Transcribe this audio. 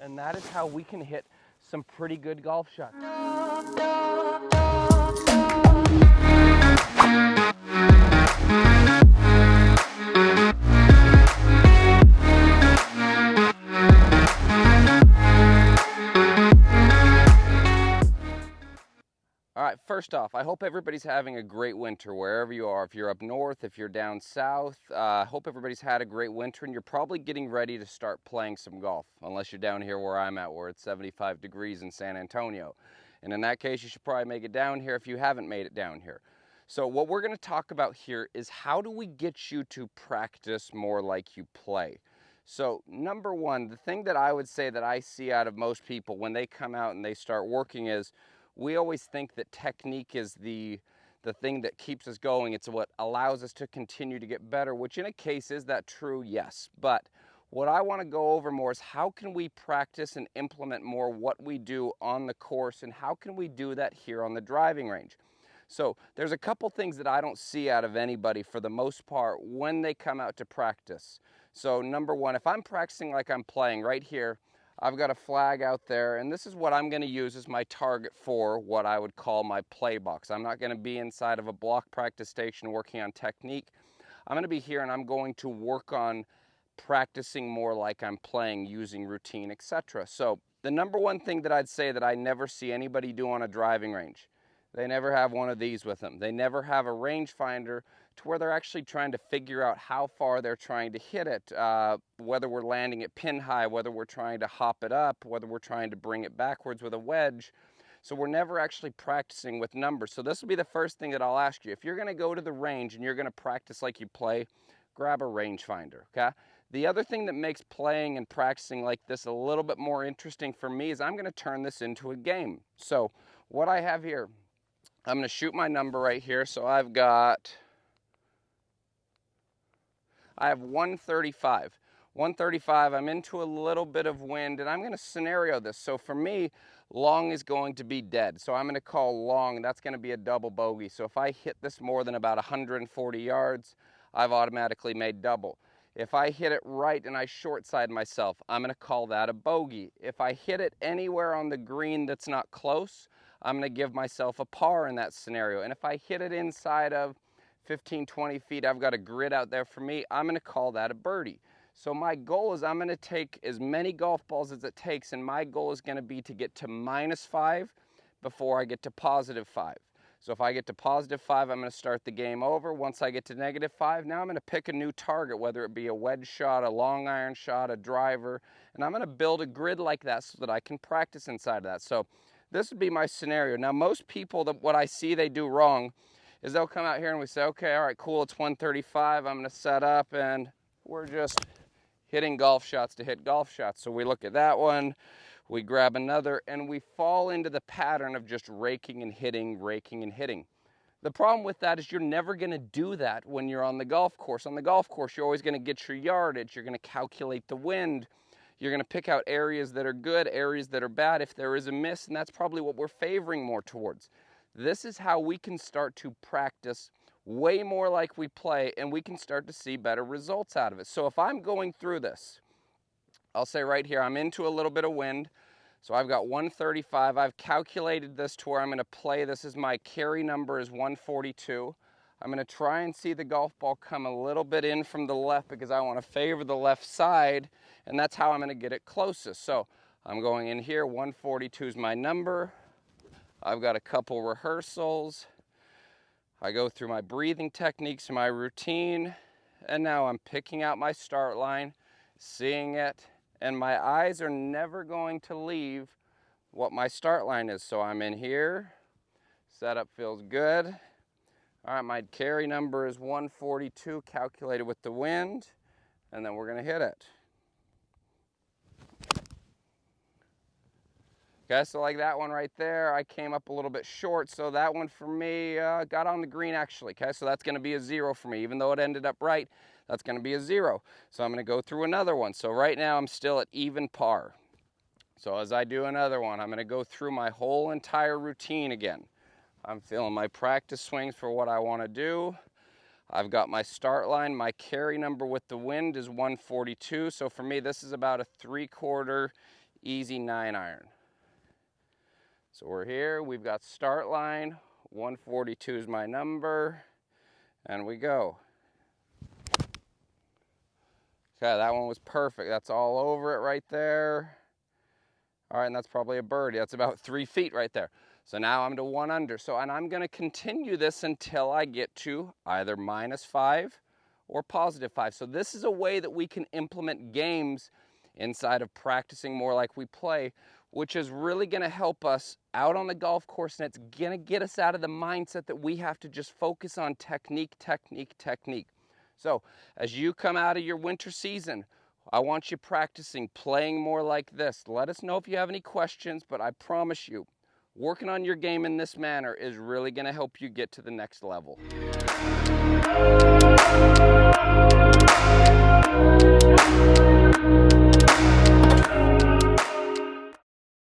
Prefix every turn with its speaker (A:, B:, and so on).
A: And that is how we can hit some pretty good golf shots. All right, first off, I hope everybody's having a great winter wherever you are. If you're up north, if you're down south, I hope everybody's had a great winter and you're probably getting ready to start playing some golf, unless you're down here where I'm at, where it's 75 degrees in San Antonio. And in that case, you should probably make it down here if you haven't made it down here. So what we're going to talk about here is how do we get you to practice more like you play? So number one, the thing that I would say that I see out of most people when they come out and they start working is, we always think that technique is the thing that keeps us going. It's what allows us to continue to get better, which in a case, is that true? Yes. But what I want to go over more is how can we practice and implement more what we do on the course, and how can we do that here on the driving range? So there's a couple things that I don't see out of anybody for the most part when they come out to practice. So number one, if I'm practicing like I'm playing right here, I've got a flag out there, and this is what I'm going to use as my target for what I would call my play box. I'm not going to be inside of a block practice station working on technique. I'm going to be here and I'm going to work on practicing more like I'm playing, using routine, etc. So the number one thing that I'd say that I never see anybody do on a driving range, they never have one of these with them. They never have a rangefinder to where they're actually trying to figure out how far they're trying to hit it, whether we're landing it pin high, whether we're trying to hop it up, whether we're trying to bring it backwards with a wedge. So we're never actually practicing with numbers. So this will be the first thing that I'll ask you. If you're going to go to the range and you're going to practice like you play, grab a rangefinder, okay? The other thing that makes playing and practicing like this a little bit more interesting for me is I'm going to turn this into a game. So what I have here, I'm going to shoot my number right here. So I have 135. 135, I'm into a little bit of wind, and I'm going to scenario this. So for me, long is going to be dead. So I'm going to call long, that's going to be a double bogey. So if I hit this more than about 140 yards, I've automatically made double. If I hit it right and I short side myself, I'm going to call that a bogey. If I hit it anywhere on the green that's not close, I'm going to give myself a par in that scenario. And if I hit it inside of 15, 20 feet, I've got a grid out there for me, I'm going to call that a birdie. So my goal is I'm going to take as many golf balls as it takes, and my goal is going to be to get to -5 before I get to +5. So if I get to +5, I'm going to start the game over. Once I get to -5, now I'm going to pick a new target, whether it be a wedge shot, a long iron shot, a driver, and I'm going to build a grid like that so that I can practice inside of that. So this would be my scenario. Now most people, what I see they do wrong is they'll come out here and we say, okay, all right, cool, it's 135, I'm going to set up, and we're just hitting golf shots to hit golf shots. So we look at that one, we grab another, and we fall into the pattern of just raking and hitting, raking and hitting. The problem with that is you're never going to do that when you're on the golf course. On the golf course, you're always going to get your yardage, you're going to calculate the wind, you're going to pick out areas that are good, areas that are bad if there is a miss, and that's probably what we're favoring more towards. This is how we can start to practice way more like we play, and we can start to see better results out of it. So if I'm going through this, I'll say right here, I'm into a little bit of wind. So I've got 135. I've calculated this to where I'm going to play. This is my carry number is 142. I'm going to try and see the golf ball come a little bit in from the left because I want to favor the left side, and that's how I'm going to get it closest. So I'm going in here. 142 is my number. I've got a couple rehearsals. I go through my breathing techniques and my routine, and now I'm picking out my start line, seeing it, and my eyes are never going to leave what my start line is. So I'm in here, setup feels good. All right, my carry number is 142, calculated with the wind, and then we're gonna hit it. Okay, so like that one right there, I came up a little bit short, so that one for me got on the green actually, okay? So that's gonna be a 0 for me. Even though it ended up right, that's gonna be a 0. So I'm gonna go through another one. So right now I'm still at even par. So as I do another one, I'm gonna go through my whole entire routine again. I'm feeling my practice swings for what I wanna do. I've got my start line. My carry number with the wind is 142. So for me, this is about a 3/4 easy 9-iron. So we're here, we've got start line, 142 is my number, and we go. Okay, that one was perfect. That's all over it right there. All right, and that's probably a birdie. That's about 3 feet right there. So now I'm to 1 under. So, and I'm gonna continue this until I get to either -5 or +5. So this is a way that we can implement games inside of practicing more like we play, which is really gonna help us out on the golf course, and it's gonna get us out of the mindset that we have to just focus on technique, technique, technique. So as you come out of your winter season, I want you practicing, playing more like this. Let us know if you have any questions, but I promise you, working on your game in this manner is really gonna help you get to the next level.